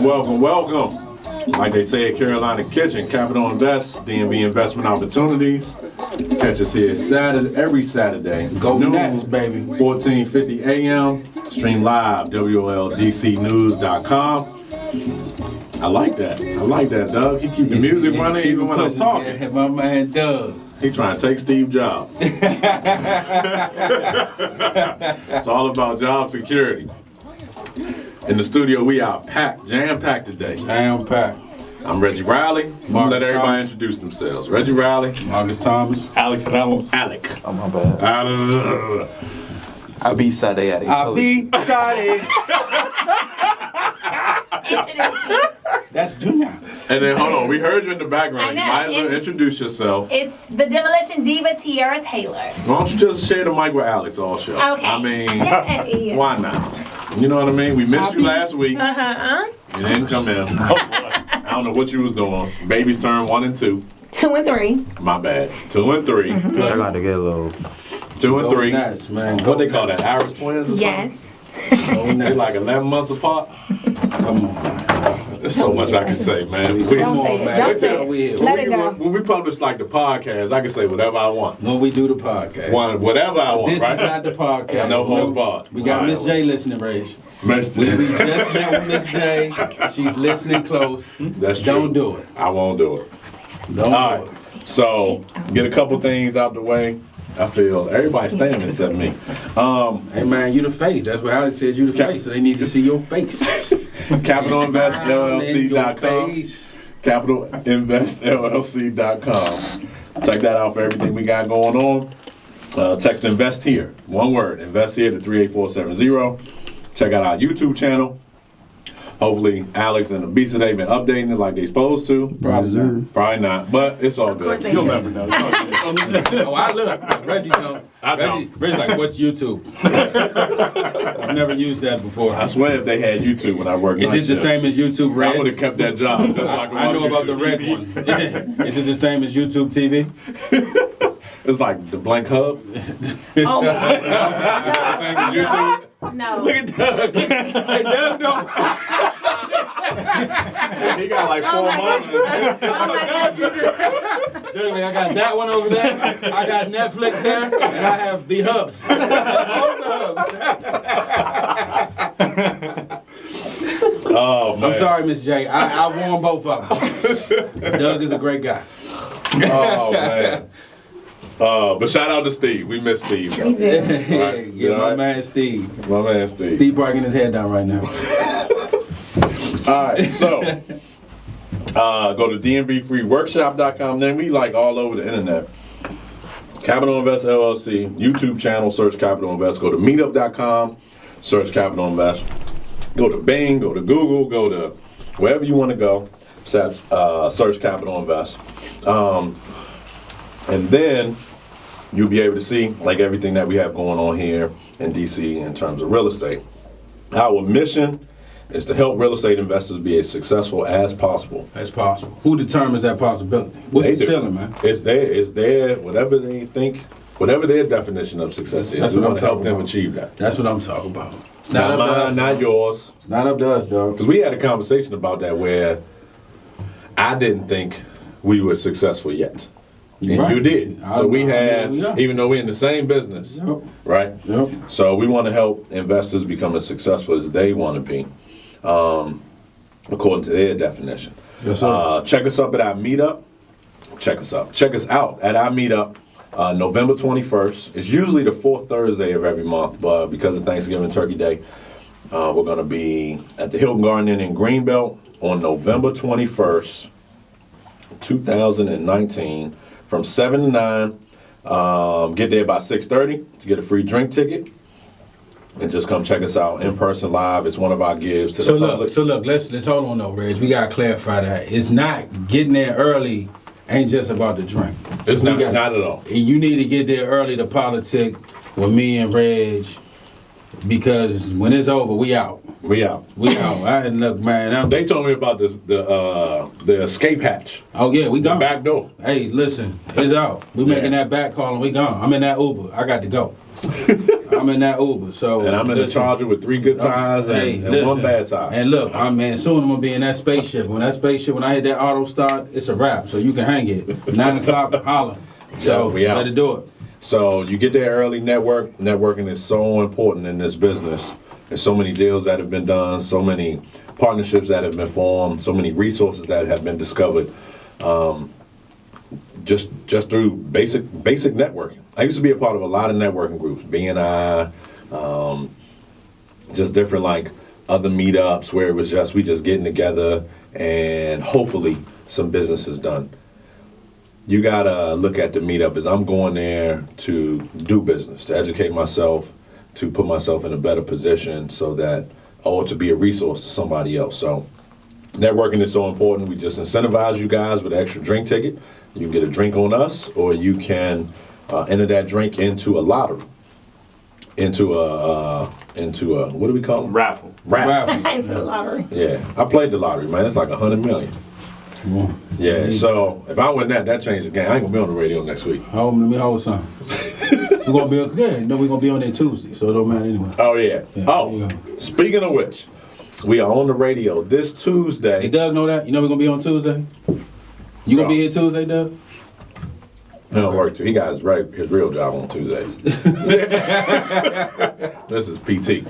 Welcome. Like they say at Carolina Kitchen, Capital Invest, DMV Investment Opportunities. Catch us here every Saturday. Go Nets, baby. 14:50 a.m. Stream live, WOLDCnews.com. I like that, Doug. He keep the music running even when I'm talking. Yeah, my man Doug. He trying to take Steve's job. It's all about job security. In the studio, we are jam-packed today. Jam-packed. I'm Reggie Riley. Let everybody introduce themselves. Reggie Riley. Marcus Thomas. Alex Ramos. Alec. Oh, my bad. Abi Sade. Abi Sade. That's Junior. And then, hold on, we heard you in the background. You might as well introduce yourself. It's the Demolition Diva, Tiara Taylor. Why don't you just share the mic with Alex all show? Okay. I mean, why not? You know what I mean? We missed you last week. You didn't come in. I don't know what you was doing. Babies turn 1 and 2. 2 and 3. My bad. 2 and 3. I got to get a little. 2 and 3. Nice, man. What they call that? Irish twins or Yes. something? They're like 11 months apart. Come on. There's so much I can say, man. Come on, man. Don't say it. Let it go. When we publish like the podcast, I can say whatever I want. When we do the podcast. Whatever I want, This right? is not the podcast. No holds barred. We got Miss J listening, Rage. We just met with Miss J. She's listening close. That's true. Don't do it. I won't do it. Don't All do right. So, get a couple things out the way. I feel everybody's standing except me. Hey man, you the face. That's what Alex said. You the face, so they need to see your face. CapitalInvestLLC.com. CapitalInvestLLC.com. Check that out for everything we got going on. Text invest here. One word. Invest here to 38470. Check out our YouTube channel. Hopefully, Alex and the Beats today been updating it like they supposed to. Probably not, but it's all good. You'll never know. Oh, I look. Reggie don't. Reggie's like, what's YouTube? I've never used that before. I swear if they had YouTube when I worked. Is it the same as YouTube Red? I would have kept that job. Just like I know about the red TV. one. Is it the same as YouTube TV? It's like the blank hub. Oh, The same as YouTube. no. Look at Doug. Hey, Doug don't. He got like 4 months. Doug, I got that one over there. I got Netflix here, and I have the hubs. Both the hubs. Oh man. I'm sorry, Miss J. I won both of them. Doug is a great guy. Oh man. But shout out to Steve. We miss Steve. Though. Yeah, my man Steve. My man Steve. Steve barking his head down right now. All right, so go to dmvfreeworkshop.com. Then we like all over the internet. Capital Invest LLC, YouTube channel, search Capital Invest. Go to meetup.com, search Capital Invest. Go to Bing, go to Google, go to wherever you want to go, search Capital Invest. And then you'll be able to see like everything that we have going on here in DC in terms of real estate. Our mission is to help real estate investors be as successful as possible. As possible. Who determines that possibility? What's the ceiling, man? It's their, whatever they think, whatever their definition of success is. That's We what want I'm to help talking them about. achieve that. That's what I'm talking about. It's Not up to mine, us. not yours. It's not up to us, dog. Because we had a conversation about that where I didn't think we were successful yet. And Right. you did. So we have, yeah. even though we're in the same business, Yep. right? Yep. So we want to help investors become as successful as they want to be, according to their definition. Yes, sir. Check us up at our meetup. Check us out at our meetup, November 21st. It's usually the 4th Thursday of every month, but because of Thanksgiving Turkey Day, we're going to be at the Hilton Garden Inn in Greenbelt on November 21st, 2019. From 7 to 9, get there by 6:30 to get a free drink ticket, and just come check us out in person live. It's one of our gives to the public. So look, let's hold on though, Reg. We gotta clarify that. It's not getting there early. Ain't just about the drink. It's not at all. You need to get there early to politic with me and Reg, because when it's over, we out. We out. Look, man. They told me about this, the escape hatch. Oh yeah, we The gone. back door. Hey, listen, it's out. We making that back call and we gone. I'm in that Uber. I got to go. I'm in that Uber. So And I'm in the listen, Charger with 3 good tires and listen. one bad tire. And look, soon I'm gonna be in that spaceship. When I hit that auto start, it's a wrap. So you can hang it. 9 o'clock, holler. So we out. let it do it. So you get there early, networking is so important in this business. There's so many deals that have been done, so many partnerships that have been formed, so many resources that have been discovered, just through basic networking. I used to be a part of a lot of networking groups, BNI, just different like other meetups where it was we just getting together and hopefully some business is done. You gotta look at the meetup as I'm going there to do business, to educate myself, to put myself in a better position so that, or to be a resource to somebody else. So networking is so important. We just incentivize you guys with an extra drink ticket. You can get a drink on us, or you can enter that drink into a lottery, into a what do we call them? Raffle. Into the lottery. Yeah, I played the lottery, man. It's like 100 million. Come on. Yeah, so if I win that changed the game. I ain't gonna be on the radio next week. Let me hold some. We're gonna be we're gonna be on there Tuesday, so it don't matter anyway. Oh yeah. Yeah, Oh, there you speaking of which, we are on the radio this Hey, Tuesday. Doug, know that? You know we're gonna be on Tuesday. You gonna be here Tuesday, Doug? He don't work too. He got his real job on Tuesdays. This is PT.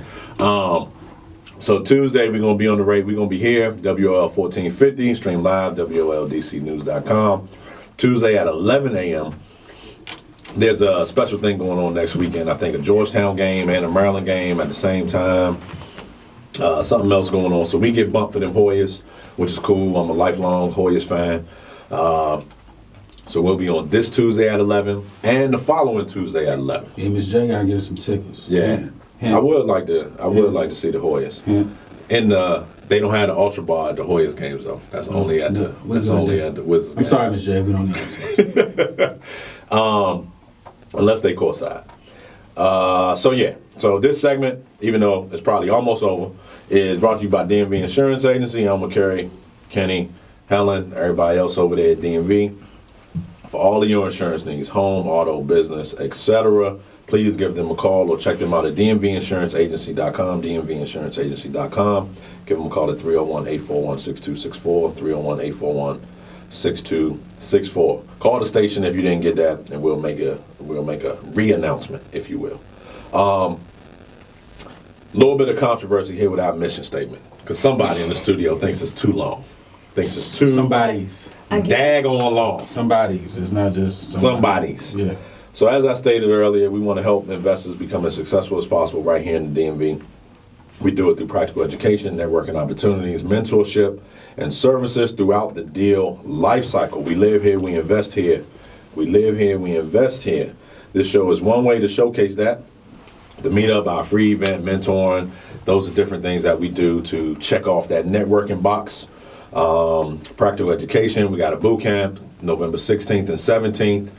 So Tuesday we're gonna be on the radio. We're gonna be here, WOL 1450, stream live, WOLDCnews.com. Tuesday at 11 a.m. There's a special thing going on next weekend. I think a Georgetown game and a Maryland game at the same time. Something else going on. So we get bumped for them Hoyas, which is cool. I'm a lifelong Hoyas fan. So we'll be on this Tuesday at 11 and the following Tuesday at 11. Yeah, Miss J gotta get us some tickets. Yeah. I would like to see the Hoyas. Yeah. And they don't have the Ultra Bar at the Hoyas games though. That's only at the Wizards I'm games. sorry, Miss J, we don't need it. Unless they courtside. So this segment, even though it's probably almost over, is brought to you by DMV Insurance Agency. I'm McCary, Kenny, Helen, everybody else over there at DMV. For all of your insurance needs, home, auto, business, etc., please give them a call or check them out at dmvinsuranceragency.com, dmvinsuranceragency.com. Give them a call at 301-841-6264, 301-841-6264. Call the station if you didn't get that, and we'll make a re-announcement, if you will. Little bit of controversy here with our mission statement, because somebody in the studio thinks it's too long. Thinks it's too Somebody's. daggone long. Somebody's. It's not just Somebody's. Yeah. So as I stated earlier, we want to help investors become as successful as possible right here in the DMV. We do it through practical education, networking opportunities, mentorship, and services throughout the deal life cycle. We live here, we invest here. We live here, we invest here. This show is one way to showcase that. The meetup, our free event, mentoring, those are different things that we do to check off that networking box. Practical education, we got a boot camp November 16th and 17th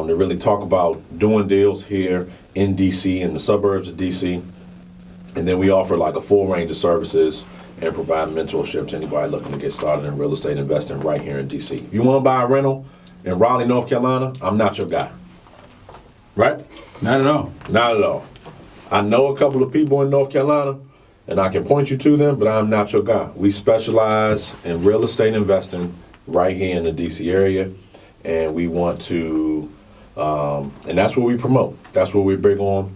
to really talk about doing deals here in DC, in the suburbs of DC. And then we offer like a full range of services and provide mentorship to anybody looking to get started in real estate investing right here in DC. If you want to buy a rental in Raleigh, North Carolina, I'm not your guy. Right? Not at all. Not at all. I know a couple of people in North Carolina, and I can point you to them, but I'm not your guy. We specialize in real estate investing right here in the DC area, and we want to, and that's what we promote. That's what we're big on.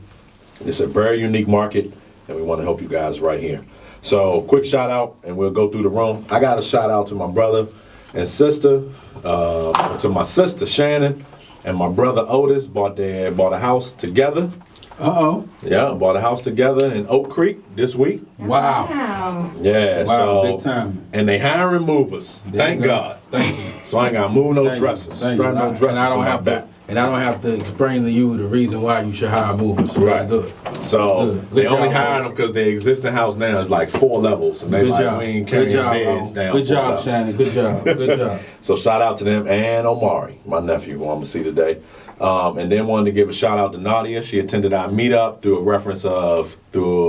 It's a very unique market, and we want to help you guys right here. So, quick shout out, and we'll go through the room. I got a shout out to my brother and sister, to my sister Shannon, and my brother Otis bought a house together. Uh-oh. Yeah, bought a house together in Oak Creek this week. Wow. Wow. Yeah, Wow, so big time. and they hiring movers. There Thank you go. God. Thank you. So I ain't gotta move no Thank you. dresses. Thank Strap you. no dresses and I don't to my have back. to, and I don't have to explain to you the reason why you should hire movers. So Right. that's good. So Good. they Good only job, hiring them because the existing house now is like 4 levels, and they Good like job. we ain't Good carrying job, beds Mo. down. Good 4 job, levels. Shannon. Good job. Good job. So shout out to them and Omari, my nephew, who I'm gonna see today. And then wanted to give a shout out to Nadia. She attended our meetup through a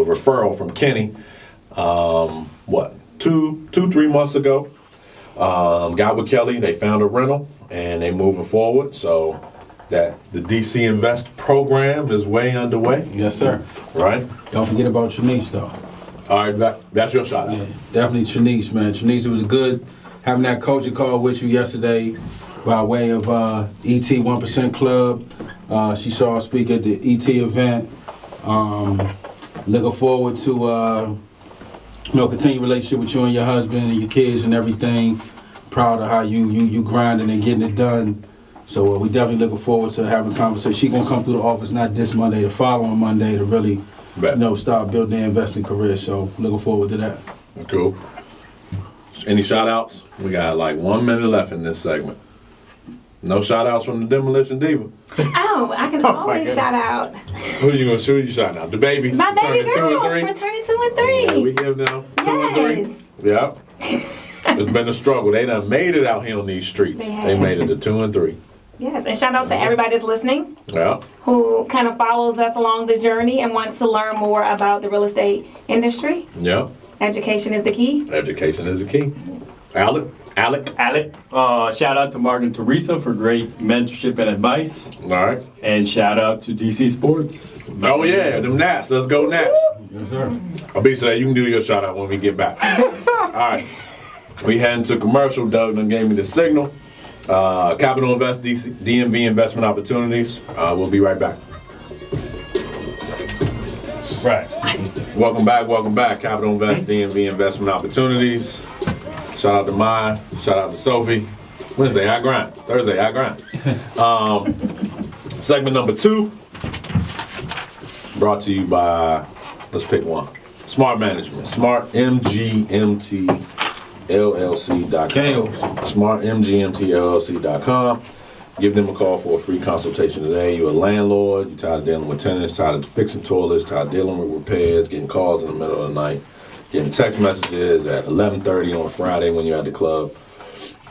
referral from Kenny. 3 months ago. Got with Kelly. They found a rental and they moving forward. So that the DC Invest program is way underway, Yes, sir. right? Don't forget about Shanice, though. All right, that's your shout out. Yeah, definitely Shanice, man. Shanice, it was good having that coaching call with you yesterday by way of ET 1% Club. She saw us speak at the ET event. Looking forward to continue relationship with you and your husband and your kids and everything. Proud of how you grinding and getting it done. So we definitely looking forward to having a conversation. She gonna come through the office not this Monday, the following Monday to really, start building their investing career. So looking forward to that. Cool. Any shout outs? We got like 1 minute left in this segment. No shout outs from the Demolition Diva. Oh, I can always shout out Who you gonna shoot? You shouting out? The babies. my baby turning 2 girl and for 3. turning 2 and 3. Yeah, we give them 2 and 3. Yeah. It's been a struggle. They done made it out here on these streets. They They have. made it to 2 and 3. Yes, and shout out to everybody that's listening, Yeah. who kind of follows us along the journey and wants to learn more about the real estate industry. Yeah. Education is the key. Education is the key. Alec. Alec, shout out to Mark and Teresa for great mentorship and advice. All right. And shout out to DC Sports. Oh yeah, them Nats. Let's go Nats. Yes, sir. I'll be today. You can do your shout out when we get back. All right. We heading to commercial. Doug done gave me the signal. Capital Invest DMV Investment Opportunities. We'll be right back. Right. Welcome back. Capital Invest DMV Investment Opportunities. Shout out to Maya. Shout out to Sophie. Wednesday, I grind. Thursday, I grind. Segment number 2. Brought to you by, let's pick one. Smart Management. SmartMGMTLLC.com. SmartMGMTLLC.com. Give them a call for a free consultation today. You're a landlord. You're tired of dealing with tenants, tired of fixing toilets, tired of dealing with repairs, getting calls in the middle of the night, getting text messages at 11:30 on a Friday when you're at the club.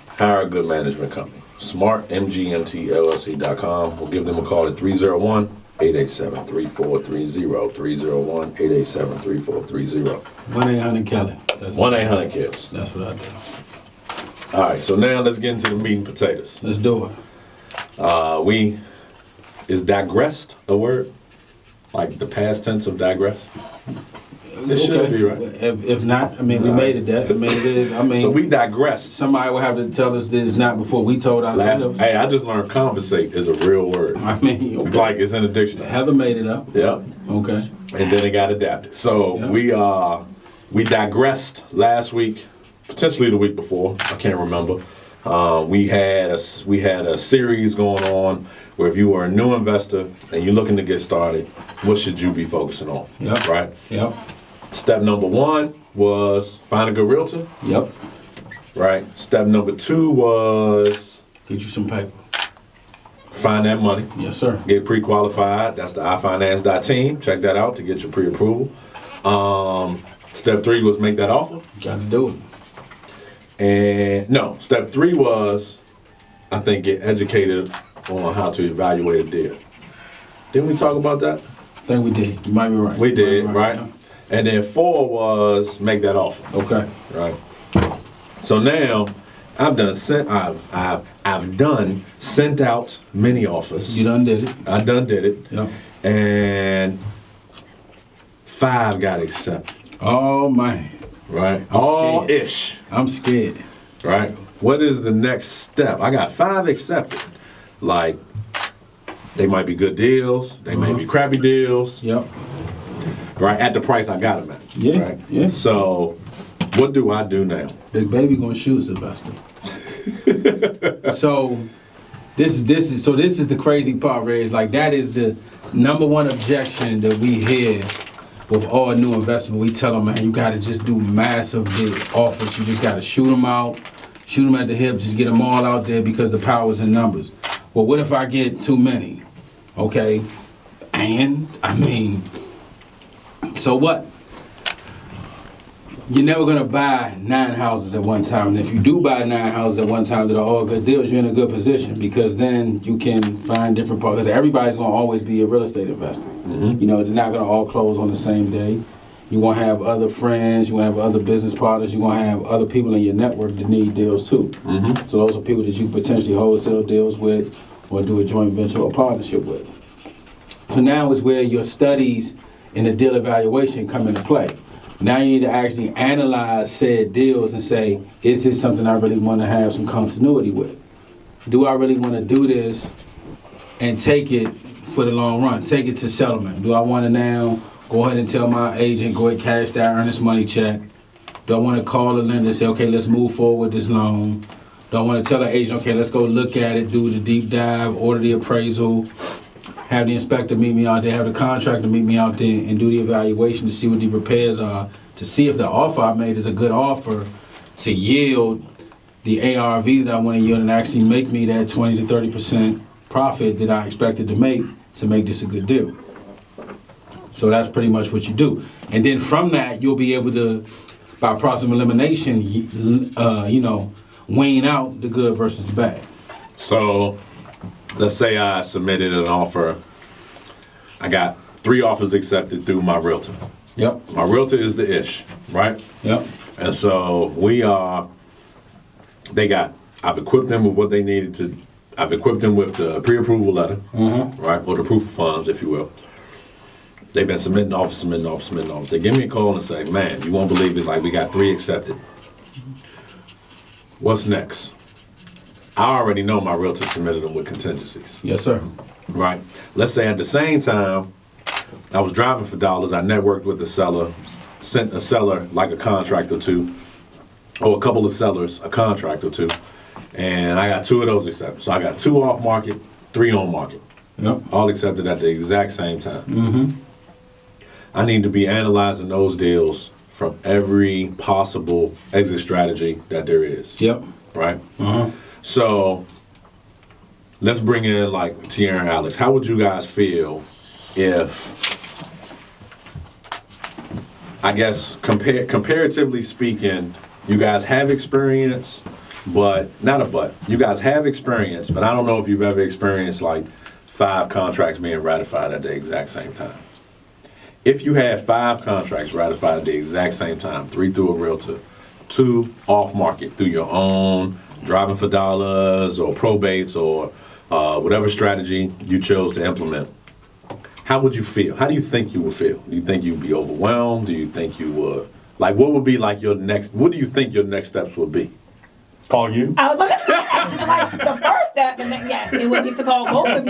Hire a good management company. SmartMGMTLLC.com. We'll give them a call at 301-887-3430. 301-887-3430. 1-800-KELLY. 1-800-KILLS. That's what I do. All right, so now let's get into the meat and potatoes. Let's do it. Is digressed a word? Like the past tense of digress? It should be, right? If not, we made it that. It is. So we digressed. Somebody will have to tell us this is not before we told ourselves. Hey, I just learned conversate is a real word. Okay. It's like it's in a dictionary. Heather made it up. Yeah. Okay. And then it got adapted. So Yeah. we digressed last week, potentially the week before. I can't remember. We had a series going on where if you are a new investor and you're looking to get started, what should you be focusing on? Yep. Right? Yep. Step number 1 was find a good realtor. Yep. Right? Step number 2 was Get you some paper. find that money. Yes, sir. Get pre-qualified. That's the ifinance.team. Check that out to get your pre-approval. Step 3 was make that offer. Got to do it. And no, step 3 was, I think, get educated on how to evaluate a deal. Didn't we talk about that? I think we did. You might be right. We did, You might be right? And then 4 was make that offer. Okay. Right. So now I've done sent out many offers. You done did it. I done did it. Yep. And 5 got accepted. Oh man. Right. I'm All scared. ish. I'm scared. Right. What is the next step? I got 5 accepted. Like, they might be good deals. They may be crappy deals. Yep. Right. At the price I got them at. Yeah. Right. Yeah. So, what do I do now? Big baby gonna shoot Sylvester. So this is the crazy part, Ray. Is like that is the number one objection that we hear with all new investors. We tell them, man, you gotta just do massive big offers. You just gotta shoot them out, shoot them at the hip, just get them all out there because the power's in numbers. Well, what if I get too many? Okay, and so what? You're never gonna buy 9 houses at one time. And if you do buy 9 houses at one time that are all good deals, you're in a good position because then you can find different parts. Because everybody's gonna always be a real estate investor. Mm-hmm. You know, they're not gonna all close on the same day. You're gonna have other friends, you're gonna have other business partners, you're gonna have other people in your network that need deals too. Mm-hmm. So those are people that you potentially wholesale deals with, or do a joint venture or partnership with. So now is where your studies and the deal evaluation come into play. Now you need to actually analyze said deals and say, is this something I really want to have some continuity with? Do I really want to do this and take it for the long run? Take it to settlement. Do I want to now go ahead and tell my agent, go ahead, cash that earnest money check? Do I want to call the lender and say, okay, let's move forward with this loan? Do I want to tell the agent, okay, let's go look at it, do the deep dive, order the appraisal, have the inspector meet me out there, have the contractor meet me out there, and do the evaluation to see what the repairs are, to see if the offer I made is a good offer to yield the ARV that I want to yield and actually make me that 20 to 30% profit that I expected to make this a good deal. So that's pretty much what you do. And then from that, you'll be able to, by process of elimination, weighing out the good versus the bad. So let's say I submitted an offer. I got 3 offers accepted through my realtor. Yep. My realtor is the ish, right? Yep. And so I've equipped them with what they needed to. I've equipped them with the pre-approval letter, right, or the proof of funds, if you will. They've been submitting offers. They give me a call and say, man, you won't believe it, like we got 3 accepted. What's next? I already know my realtor submitted them with contingencies, Yes, sir. right? Let's say at the same time, I was driving for dollars, I networked with the seller, sent a seller like a contract or two, or a couple of sellers a contract or two, and I got 2 of those accepted. So I got 2 off market, 3 on market, Yep. all accepted at the exact same time. I need to be analyzing those deals from every possible exit strategy that there is, Yep. right? So let's bring in like Tierra and Alex. How would you guys feel if, I guess, comparatively speaking, you guys have experience, but you guys have experience, but I don't know if you've ever experienced like 5 contracts being ratified at the exact same time. If you had 5 contracts ratified at the exact same time, 3 through a realtor, 2 off market through your own driving for dollars or probates or whatever strategy you chose to implement, how would you feel? How do you think you would feel? Do you think you'd be overwhelmed? Do you think you would, like, what would be like what do you think your next steps would be? Call you? I was looking at like the first step, yes, it would be to call both of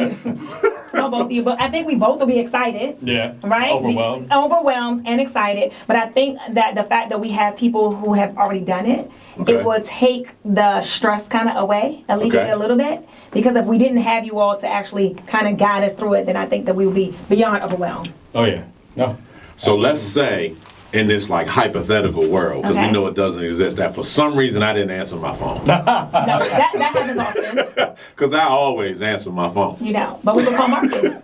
you. But I think we both will be excited. Yeah. Right? Overwhelmed. Overwhelmed and excited. But I think that the fact that we have people who have already done it, Okay. it will take the stress kind of away, alleviate Okay. it a little bit. Because if we didn't have you all to actually kind of guide us through it, then I think that we would be beyond overwhelmed. Oh, yeah. No. So let's say in this like hypothetical world, because we Okay. know it doesn't exist, that for some reason I didn't answer my phone. No, that happens often. Because I always answer my phone. You know, but we will call Marcus.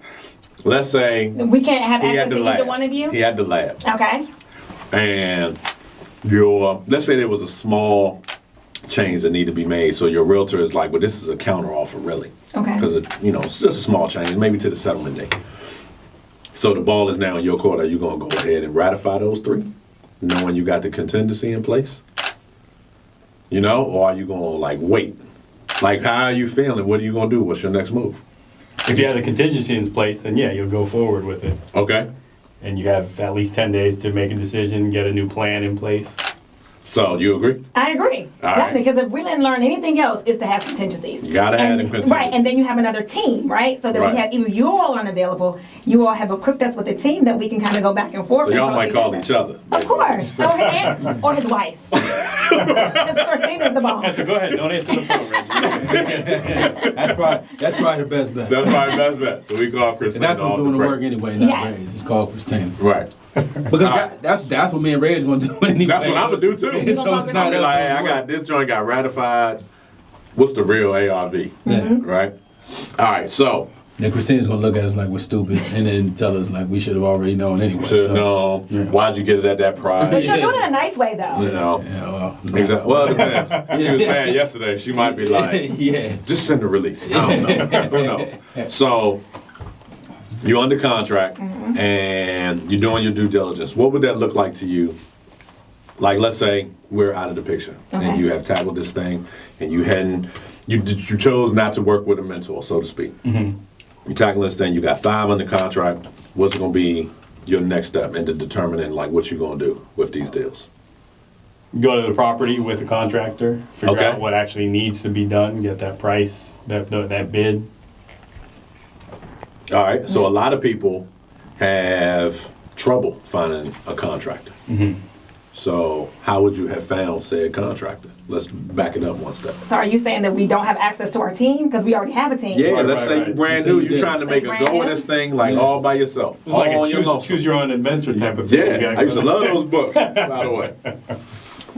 Let's say We can't have he access had to the either lab. one of you. He had the lab. Okay. And let's say there was a small change that need to be made. So your realtor is like, well, this is a counter offer really. Okay. Because it's just a small change, maybe to the settlement date. So the ball is now in your court. Are you going to go ahead and ratify those 3, knowing you got the contingency in place? Or are you going to like wait? Like, how are you feeling? What are you going to do? What's your next move? If you have the contingency in place, then yeah, you'll go forward with it. Okay. And you have at least 10 days to make a decision, get a new plan in place. So you agree? I agree. All right. Because if we didn't learn anything else, it's to have contingencies. You gotta have And- them contingencies. Right, and then you have another team, right? So that Right. we have, even you all aren't available, you all have equipped us with a team that we can kind of go back and forth. So and y'all talk might to call each other. Of course. Or his wife. Because Christina's the boss. So go ahead, don't answer the phone, Reggie. That's probably the best bet. That's my best bet. So we call Christina. That's who's doing the work anyway, not Yes. Ray. Just call Christina. Right. Because that's what me and Ray is gonna do anyway. That's what I'm gonna do too. So it's I'll not be us like, hey, doing I the got work. this joint got ratified. What's the real ARV? Right? All right, so Then Christina's gonna look at us like we're stupid and then tell us like we should have already known anyway. should know. Why'd you get it at that But price? she'll do it in a nice way, though. You know. Yeah, well. Exactly. Well, it depends. She was mad yesterday. She might be like, yeah. just send a release. I don't know. Who knows? So you're under contract and you're doing your due diligence. What would that look like to you? Like, let's say we're out of the picture and Okay. you have tackled this thing and you heading you chose not to work with a mentor, so to speak. You tackle this thing. You got 5 under contract. What's going to be your next step into determining like what you're going to do with these deals? Go to the property with the contractor, figure Okay. out what actually needs to be done, get that price, that bid. All right. So a lot of people have trouble finding a contractor. So how would you have found said contractor? Let's back it up one step. So are you saying that we don't have access to our team because we already have a team? Yeah, Right, let's right, say right. you're brand You new. say you You're did. trying to make a Brand go of new? this thing like Yeah. all by yourself. It's like all on a your muscle. choose your own adventure type of thing. Yeah, I used to love those books, by the way.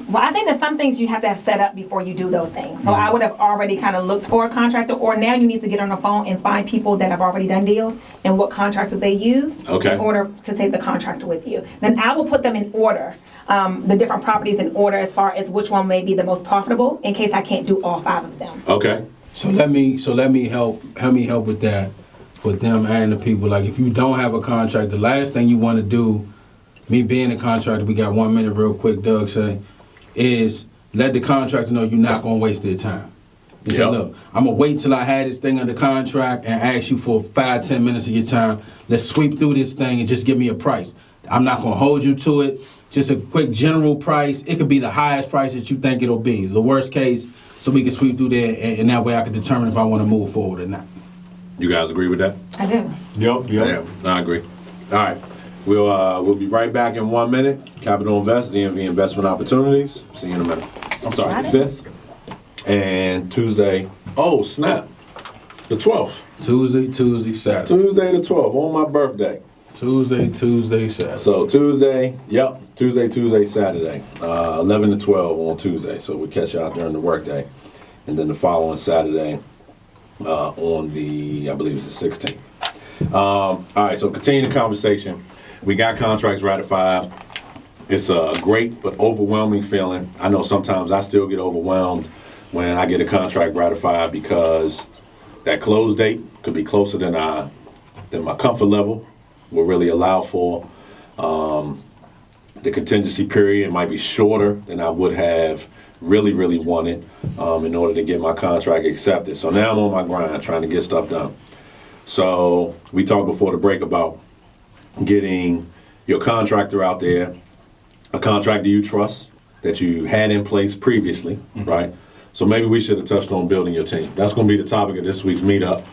Well, I think there's some things you have to have set up before you do those things. So I would have already kind of looked for a contractor, or now you need to get on the phone and find people that have already done deals and what contractors they used Okay. in order to take the contractor with you. Then I will put them in order, the different properties in order as far as which one may be the most profitable in case I can't do all 5 of them. Okay. So let me help with that for them and the people. Like if you don't have a contract, the last thing you want to do, me being a contractor, we got 1 minute real quick, Doug say, is let the contractor know you're not gonna waste their time. You say, Yep. look, I'm gonna wait till I had this thing under contract and ask you for 5-10 minutes of your time. Let's sweep through this thing and just give me a price. I'm not gonna hold you to it. Just a quick general price. It could be the highest price that you think it'll be. The worst case, so we can sweep through there and that way I can determine if I want to move forward or not. You guys agree with that? I do. Yep. Yeah, I agree. All right. We'll be right back in 1 minute. Capital Invest, DMV Investment Opportunities. See you in a minute. I'm sorry, Got the it. 5th and Tuesday. Oh, snap. The 12th. Tuesday, Saturday. Tuesday the 12th, on my birthday. Tuesday, Saturday. So Tuesday, Tuesday, Saturday. 11 to 12 on Tuesday. So we catch you out during the workday. And then the following Saturday on the, I believe it's the 16th. All right, so continue the conversation. We got contracts ratified. It's a great but overwhelming feeling. I know sometimes I still get overwhelmed when I get a contract ratified because that close date could be closer than my comfort level will really allow for. The contingency period might be shorter than I would have really wanted in order to get my contract accepted. So now I'm on my grind trying to get stuff done. So we talked before the break about getting your contractor out there, a contractor you trust that you had in place previously, right? So maybe we should have touched on building your team. That's going to be the topic of this week's meetup.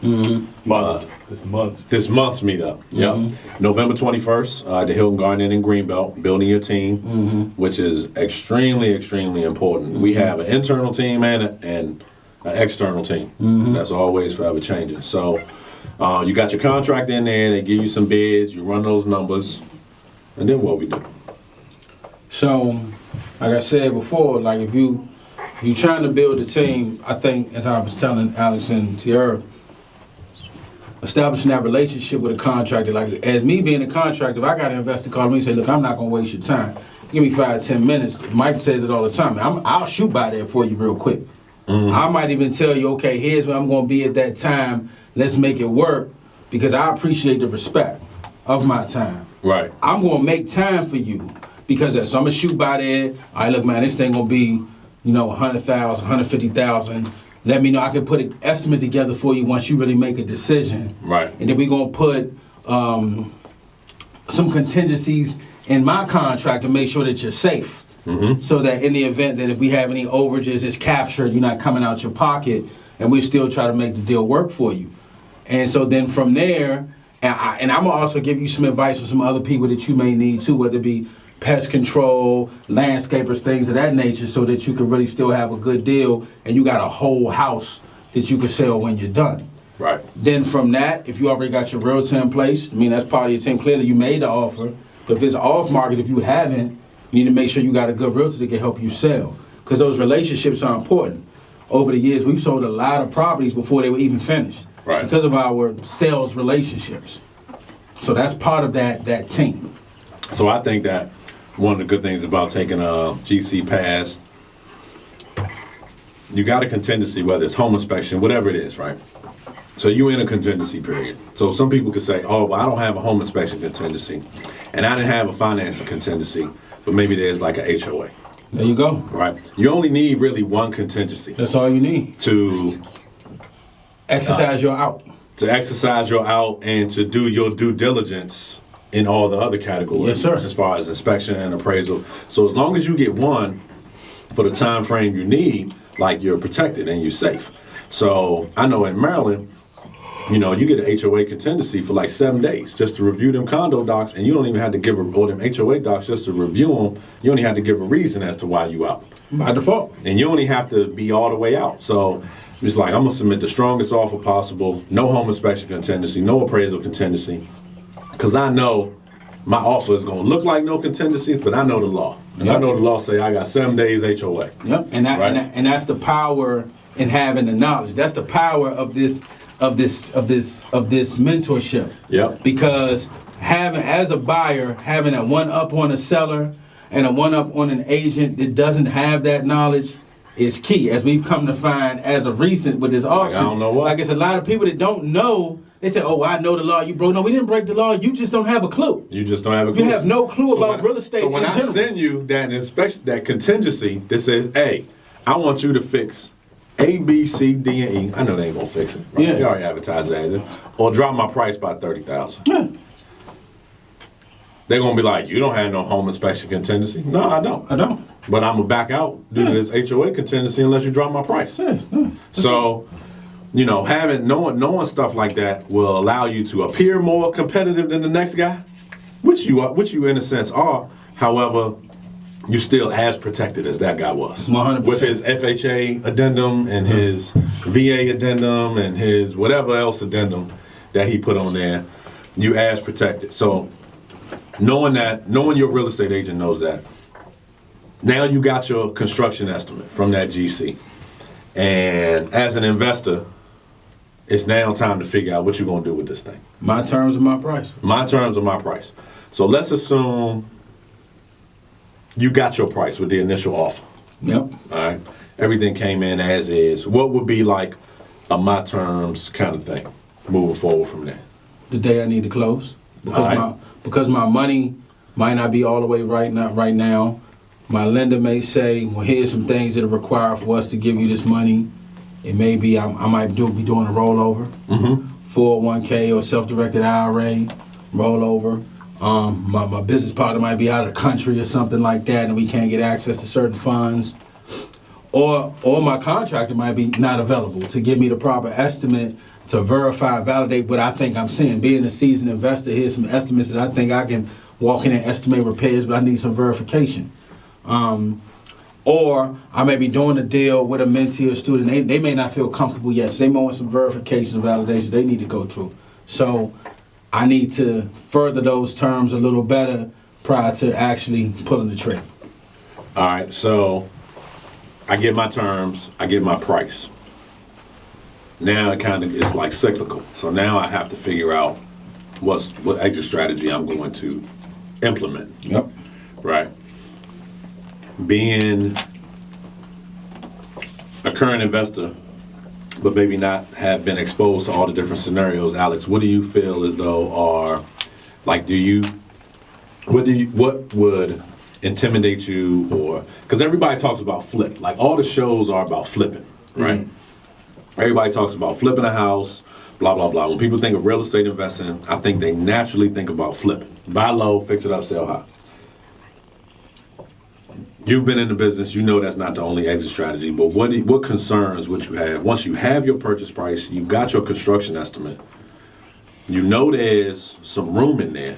This month's meetup. Yep. November 21st, the Hilton Garden in Greenbelt, building your team, which is extremely important. We have an internal team and an external team. That's always forever changing. So you got your contract in there, they give you some bids, you run those numbers, and then what we do? So, like I said before, like if you trying to build a team, I think, as I was telling Alex and Tiara, establishing that relationship with a contractor, like as me being a contractor, if I got an investor call me and say, look, I'm not gonna waste your time. Give me 5-10 minutes. Mike says it all the time. I'll shoot by there for you real quick. I might even tell you, okay, here's where I'm gonna be at that time. Let's make it work because I appreciate the respect of my time. Right. I'm gonna make time for you because so I'm gonna shoot by there. All right, look, man, this thing gonna be, 100,000, 150,000. Let me know. I can put an estimate together for you once you really make a decision. Right. And then we're gonna put some contingencies in my contract to make sure that you're safe. So that in the event that if we have any overages, it's captured, you're not coming out your pocket, and we still try to make the deal work for you. And so then from there, and I'm gonna also give you some advice for some other people that you may need too, whether it be pest control, landscapers, things of that nature, so that you can really still have a good deal and you got a whole house that you can sell when you're done. Right. Then from that, if you already got your realtor in place, that's part of your team. Clearly you made the offer, but if it's off market, if you haven't, you need to make sure you got a good realtor that can help you sell, because those relationships are important. Over the years, we've sold a lot of properties before they were even finished. Right. Because of our sales relationships. So that's part of that team. So I think that one of the good things about taking a GC pass, you got a contingency, whether it's home inspection, whatever it is, right? So you're in a contingency period. So some people could say, oh, well, I don't have a home inspection contingency, and I didn't have a financing contingency, but maybe there's like an HOA. There you go. right? You only need really one contingency That's all you need. to Exercise your out. exercise your out and to do your due diligence in all the other categories. Yes, sir. As far as inspection and appraisal. So as long as you get one for the time frame you need, like you're protected and you're safe. So I know in Maryland, you get an HOA contingency for like 7 days just to review them condo docs, and you don't even have to give or them HOA docs just to review them. You only have to give a reason as to why you out. By default. And you only have to be all the way out. So it's like, I'm gonna submit the strongest offer possible, no home inspection contingency, no appraisal contingency, because I know my offer is gonna look like no contingencies, but I know the law. And I Yep. know the law say I got 7 days HOA. Yep. And Right. and that's the power in having the knowledge. That's the power of this mentorship. Yep. Because as a buyer, having a one up on a seller and a one up on an agent that doesn't have that knowledge is key. As we've come to find as of recent with this auction. I don't know what. Like it's a lot of people that don't know. They say, "Oh, I know the law. You broke." No, we didn't break the law. You just don't have a clue. You just don't have a clue. You have no clue about when- real estate So when in I general. send you that inspection, that contingency that says, "Hey, I want you to fix A, B, C, D, and E," I know they ain't gonna fix it. Right? Yeah. They already advertised that. Or drop my price by 30,000. Yeah. They're gonna be like, "You don't have no home inspection contingency." No, I don't. I don't. But I'm gonna back out due to this HOA contingency unless you drop my price. Yeah. Yeah. So, knowing stuff like that will allow you to appear more competitive than the next guy, which you in a sense are. However, you're still as protected as that guy was. 100%. With his FHA addendum and his VA addendum and his whatever else addendum that he put on there, you as protected. So, knowing your real estate agent knows that. Now you got your construction estimate from that GC. And as an investor, it's now time to figure out what you're going to do with this thing. My terms and my price. My terms are my price. So let's assume you got your price with the initial offer. Yep. All right. Everything came in as is. What would be like a my terms kind of thing moving forward from there? The day I need to close. Because All right. because my money might not be all the way right now. My lender may say, well, here's some things that are required for us to give you this money. It may be I might be doing a rollover, 401k or self-directed IRA rollover. My business partner might be out of the country or something like that, and we can't get access to certain funds. Or my contractor might be not available to give me the proper estimate to verify and validate what I think I'm seeing. Being a seasoned investor, here's some estimates that I think I can walk in and estimate repairs, but I need some verification. Or I may be doing a deal with a mentee or student. They may not feel comfortable yet, so they may want some verification and validation they need to go through. So I need to further those terms a little better prior to actually pulling the trigger. All right. So I get my terms, I get my price. Now it kind of is like cyclical. So now I have to figure out what exit strategy I'm going to implement. Yep. Right. Being a current investor, but maybe not have been exposed to all the different scenarios, Alex, what do you feel as though are, like, what would intimidate you, or, because everybody talks about flip, like all the shows are about flipping, right? Everybody talks about flipping a house, blah, blah, blah. When people think of real estate investing, I think they naturally think about flipping. Buy low, fix it up, sell high. You've been in the business, you know that's not the only exit strategy, but what concerns would you have? Once you have your purchase price, you got your construction estimate, you know there's some room in there,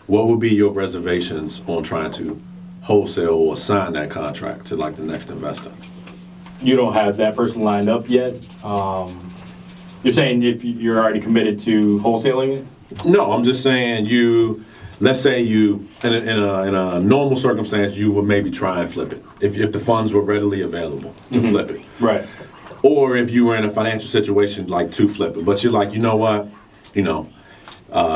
what would be your reservations on trying to wholesale or sign that contract to like the next investor? You don't have that person lined up yet. You're saying if you're already committed to wholesaling it? No, I'm just saying let's say you, in a normal circumstance, you would maybe try and flip it if the funds were readily available to flip it. Right. Or if you were in a financial situation like to flip it, but you're like, you know what,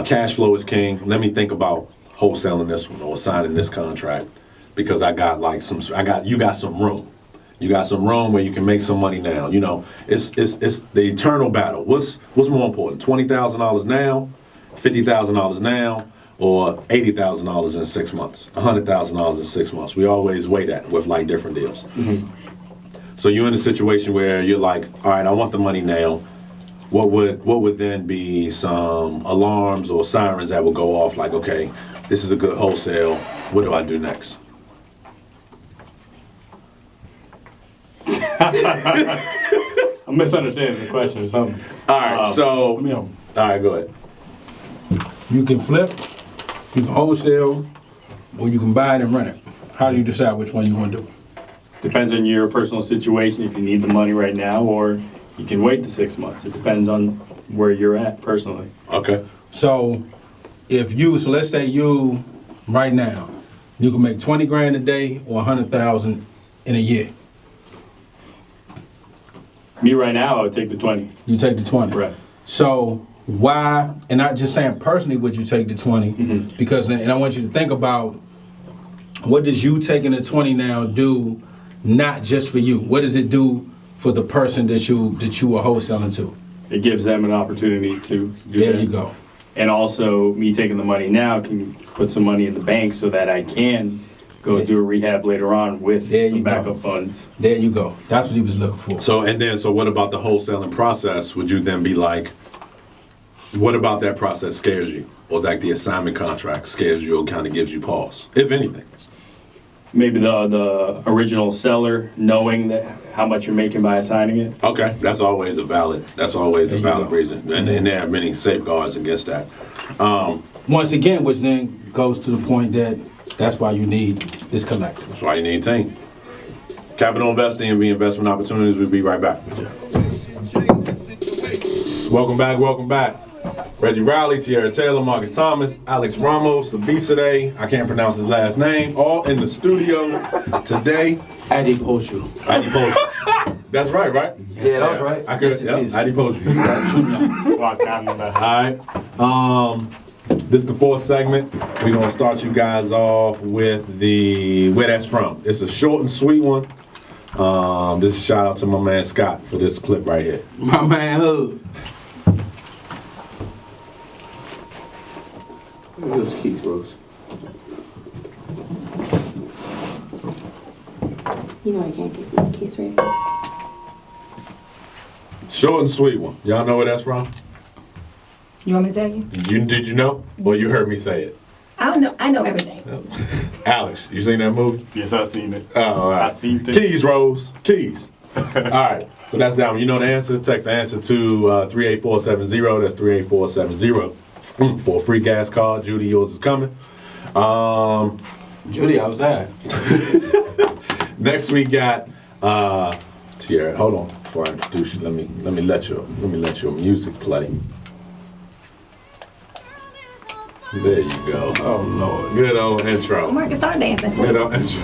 cash flow is king. Let me think about wholesaling this one or signing this contract because you got some room. You got some room where you can make some money now. It's the eternal battle. What's more important, $20,000 now, $50,000 now, or $80,000 in 6 months, $100,000 in 6 months. We always weigh that with like different deals. So you're in a situation where you're like, all right, I want the money now. What would then be some alarms or sirens that would go off like, okay, this is a good wholesale. What do I do next? I'm misunderstanding the question or something. All right, so, Let me all know. right, go ahead. You can flip, you can wholesale, or you can buy it and rent it. How do you decide which one you want to do? Depends on your personal situation, if you need the money right now, or you can wait the 6 months. It depends on where you're at personally. Okay. So so let's say you, right now, you can make 20 grand a day or 100,000 in a year. Me right now, I would take the 20. You take the 20. Right. So why, and not just saying personally would you take the 20, because, and I want you to think about what does you taking the 20 now do, not just for you? What does it do for the person that you are wholesaling to? It gives them an opportunity to do There that. you go. And also, me taking the money now can put some money in the bank so that I can go do a rehab later on with There you some go. backup funds. There you go. That's what he was looking for. So what about the wholesaling process? Would you then be like, what about that process scares you? Or like the assignment contract scares you or kind of gives you pause, if anything? Maybe the original seller knowing that how much you're making by assigning it. Okay, that's always a valid There you go. reason. And there are many safeguards against that. Once again, which then goes to the point that that's why you need this collective. That's why you need a team. Capital Invest, DMV Investment Opportunities. We'll be right back. Welcome back. Reggie Riley, Tierra Taylor, Marcus Thomas, Alex Ramos, Abisade, I can't pronounce his last name, all in the studio today. Adi Poshu. Adi Post. That's right? Yeah, that was right. I could, Yes, it yep, is. Adi Post. All right. This is the fourth segment. We're gonna start you guys off with where that's from. It's a short and sweet one. This is a shout out to my man Scott for this clip right here. My man Hood. Those keys, Rose. You know I can't give you the case right now. Short and sweet one. Y'all know where that's from? You want me to tell you? Did you know? Or you heard me say it? I don't know. I know everything. Alex, you seen that movie? Yes, I've seen it. Oh, all right. I seen it. Keys, Rose. Keys. All right. So that's down. You know the answer. Text the answer to 38470. That's 38470. For a free gas card. Judy, yours is coming. Judy, outside. Next we got Tierra. Hold on before I introduce you. Let me let your music play. There you go. Oh Lord. Good old intro. Marcus, start dancing. Good old intro.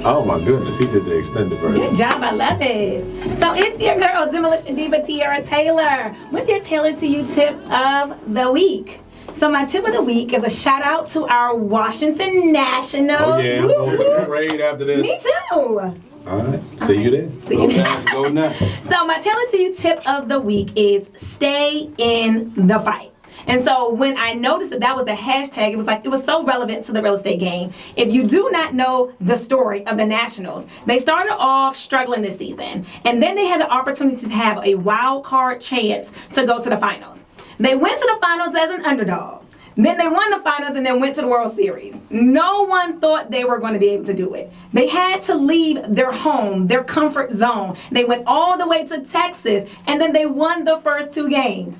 Oh my goodness, he did the extended version. Good job, I love it. So it's your girl, Demolition Diva Tierra Taylor, with your Taylor to You tip of the week. So my tip of the week is a shout out to our Washington Nationals. Oh yeah, I'm Woo, going to woo. the parade after this. Me too. All right, see you there. Go now. Go now. So my Taylor to You tip of the week is stay in the fight. And so when I noticed that was the hashtag, it was so relevant to the real estate game. If you do not know the story of the Nationals, they started off struggling this season, and then they had the opportunity to have a wild card chance to go to the finals. They went to the finals as an underdog. Then they won the finals and then went to the World Series. No one thought they were going to be able to do it. They had to leave their home, their comfort zone. They went all the way to Texas, and then they won the first 2 games.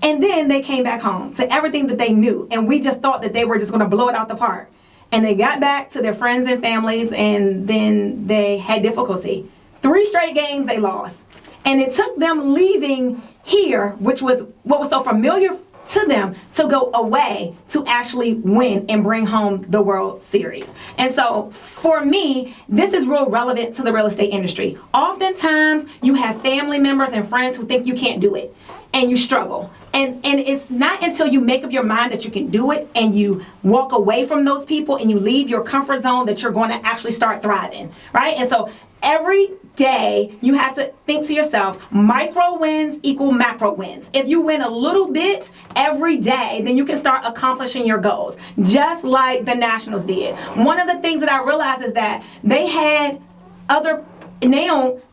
And then they came back home to everything that they knew. And we just thought that they were just going to blow it out the park. And they got back to their friends and families, and then they had difficulty. 3 straight games they lost. And it took them leaving here, which was what was so familiar to them, to go away to actually win and bring home the World Series. And so for me, this is real relevant to the real estate industry. Oftentimes you have family members and friends who think you can't do it, and you struggle. And it's not until you make up your mind that you can do it and you walk away from those people and you leave your comfort zone that you're going to actually start thriving, right? And so every day, you have to think to yourself, micro wins equal macro wins. If you win a little bit every day, then you can start accomplishing your goals, just like the Nationals did. One of the things that I realized is that they had other,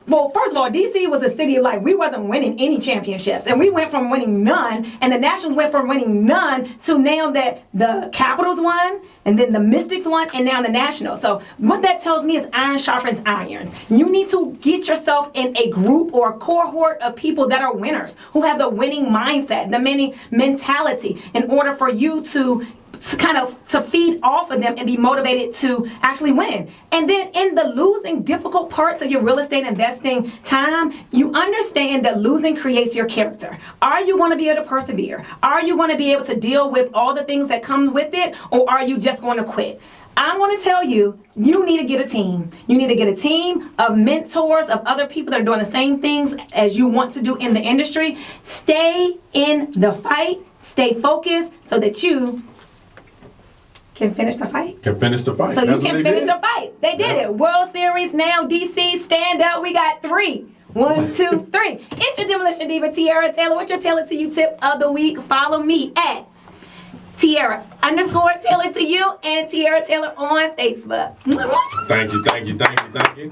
well, first of all, DC was a city like we wasn't winning any championships, and we went from winning none, and the Nationals went from winning none to now that the Capitals won, and then the Mystics won, and now the Nationals. So what that tells me is iron sharpens iron. You need to get yourself in a group or a cohort of people that are winners, who have the winning mindset, the winning mentality, in order for you to feed off of them and be motivated to actually win. And then in the losing difficult parts of your real estate investing time, you understand that losing creates your character. Are you going to be able to persevere? Are you going to be able to deal with all the things that come with it? Or are you just going to quit? I'm going to tell you, you need to get a team. You need to get a team of mentors, of other people that are doing the same things as you want to do in the industry. Stay in the fight. Stay focused so that you can finish the fight. Can finish the fight. So you That's can what they finish did. the fight. They did it. World Series now, DC, stand up. We got 3. 1, 2, 3. It's your Demolition Diva, Tiara Taylor. What's your Taylor to You tip of the week? Follow me at Tiara_Taylor to You and Tiara Taylor on Facebook. Thank you, thank you, thank you, thank you.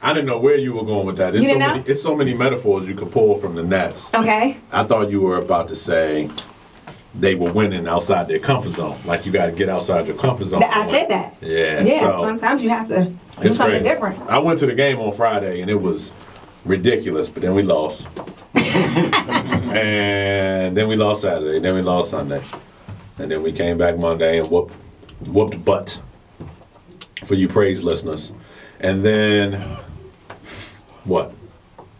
I didn't know where you were going with that. You didn't know? It's so many metaphors you could pull from the Nets. Okay. I thought you were about to say they were winning outside their comfort zone. Like you got to get outside your comfort zone. I said that. Yeah. Yeah, So sometimes you have to do it's something crazy. different. I went to the game on Friday and it was ridiculous, but then we lost. And then we lost Saturday. Then we lost Sunday. And then we came back Monday and whooped butt for you praise listeners. And then what?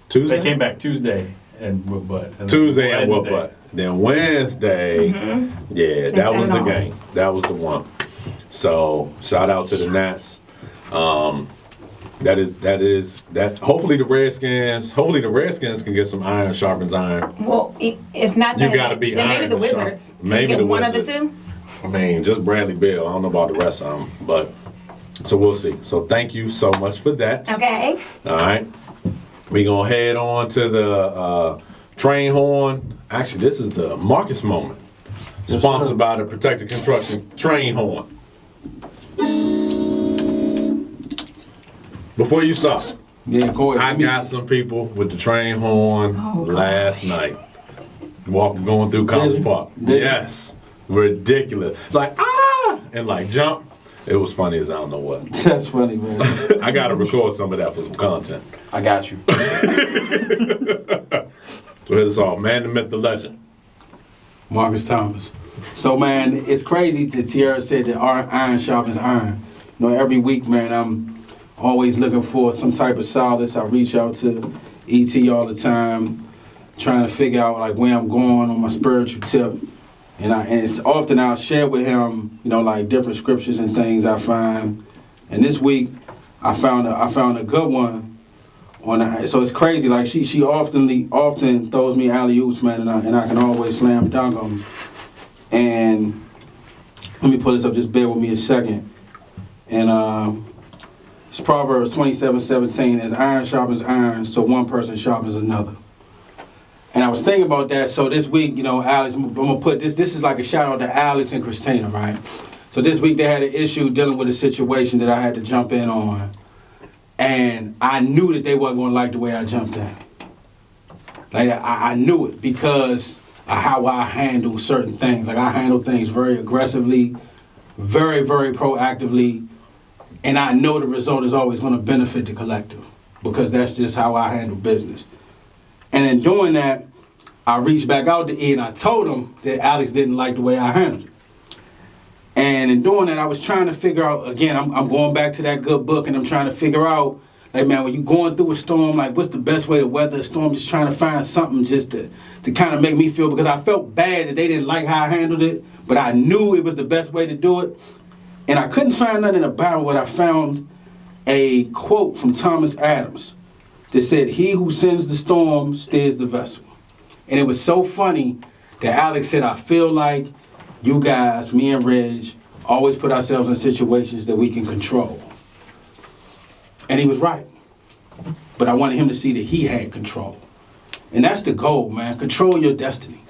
Tuesday? They came back Tuesday and whoop butt. And Tuesday and whoop Wednesday. butt. Then Wednesday, yeah, that was the That's game. That was the one. So shout out to the Nats. That hopefully the Redskins can get some iron sharpens iron. Well, if not You that, gotta be then maybe iron the to sharp. Wizards. Can Maybe you get the one Wizards. of the two. I mean, just Bradley Beal. I don't know about the rest of them, but so we'll see. So thank you so much for that. Okay. All right. We're going to head on to the train horn. Actually, this is the Marcus moment. Yes, Sponsored sir. by the Protected Construction train horn. Before you start, Yeah, go ahead. I got some people with the train horn last night. Going through College Did you? Park. Did you? Yes. Ridiculous. Like, ah! And like, jump. It was funny as I don't know what. That's funny, man. I got to record some of that for some content. I got you. So hit us off. Man, the myth, the legend. Marcus Thomas. So, man, it's crazy that Tiara said that iron sharpens iron. You know, every week, man, I'm always looking for some type of solace. I reach out to ET all the time, trying to figure out, like, where I'm going on my spiritual tip. And it's often I'll share with him, you know, like different scriptures and things I find. And this week, I found a good one. So it's crazy. Like she often throws me alley-oops, man, and I can always slam dunk them. And let me pull this up. Just bear with me a second. And it's Proverbs 27:17. As iron sharpens iron, so one person sharpens another. And I was thinking about that. So this week, you know, Alex, I'm gonna put this. This is like a shout out to Alex and Christina, right? So this week they had an issue dealing with a situation that I had to jump in on. And I knew that they wasn't going to like the way I jumped in. Like, I knew it because of how I handle certain things. Like, I handle things very aggressively, very, very proactively. And I know the result is always going to benefit the collective because that's just how I handle business. And in doing that, I reached back out to E and I told him that Alex didn't like the way I handled it. And in doing that, I was trying to figure out, again, I'm going back to that good book and I'm trying to figure out, like, man, when you're going through a storm, like, what's the best way to weather a storm? Just trying to find something just to kind of make me feel, because I felt bad that they didn't like how I handled it, but I knew it was the best way to do it. And I couldn't find nothing in the Bible, but I found a quote from Thomas Adams that said, "He who sends the storm steers the vessel." And it was so funny that Alex said, I feel like you guys, me and Reg, always put ourselves in situations that we can control. And he was right. but I wanted him to see that he had control. And that's the goal, man. Control your destiny.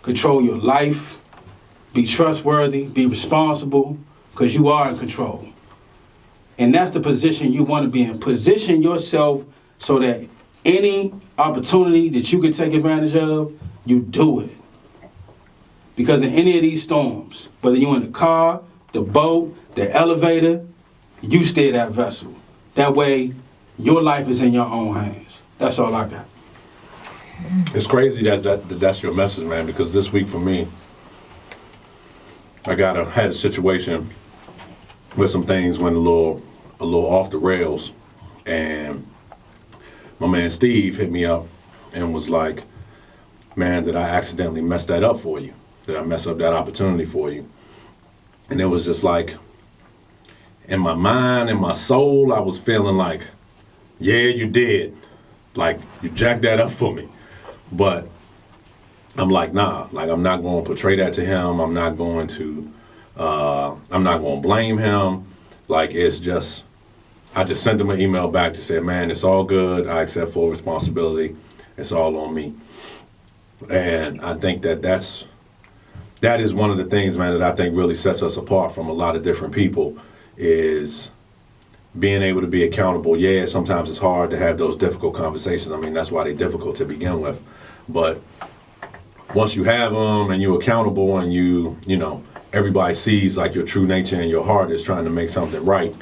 Control your life. Be trustworthy. Be responsible, because you are in control. And that's the position you want to be in. Position yourself so that any opportunity that you can take advantage of, you do it. Because in any of these storms, whether you're in the car, the boat, the elevator, you steer that vessel. That way, your life is in your own hands. That's all I got. It's crazy that's your message, man, because this week for me, I had a situation where some things went a little off the rails, and my man Steve hit me up and was like, man, did I accidentally mess that up for you? Did I mess up that opportunity for you? And it was just like, in my mind, in my soul, I was feeling like, yeah, you did. Like, you jacked that up for me. But I'm like, nah, like, I'm not going to portray that to him. I'm not going to blame him. Like, it's just, I just sent him an email back to say, man, it's all good. I accept full responsibility. It's all on me. And I think that is one of the things, man, that I think really sets us apart from a lot of different people, is being able to be accountable. Yeah, sometimes it's hard to have those difficult conversations. I mean, that's why they're difficult to begin with. But once you have them and you're accountable and you know, everybody sees like your true nature and your heart is trying to make something right,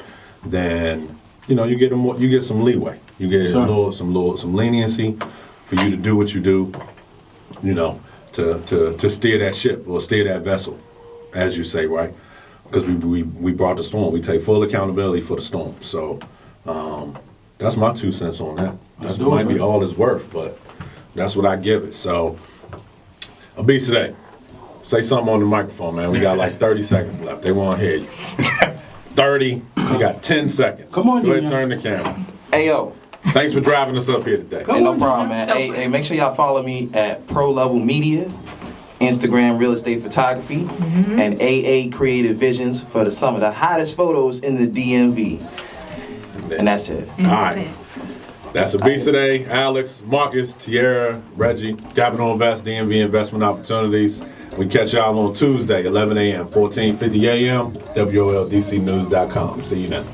then, you know, you get some leeway. You get some leniency for you to do what you do, you know, to steer that ship or steer that vessel, as you say, right? Because we brought the storm. We take full accountability for the storm. So that's my 2 cents on that. That might be all it's worth, but that's what I give it. So, Abis today, say something on the microphone, man. We got like 30 seconds left. They want to hear you. 30. We got 10 seconds. Come on, go ahead, Junior. turn the camera. Hey, yo. Thanks for driving us up here today. Hey, no problem, man. Hey, make sure y'all follow me at Pro Level Media, Instagram Real Estate Photography, and AA Creative Visions for the summer. The hottest photos in the DMV. And that's it. All right. That's Abis today. Alex, Marcus, Tierra, Reggie, Capital Invest, DMV Investment Opportunities. We catch y'all on Tuesday, 11 a.m., 14:50 a.m., WOLDCnews.com. See you then.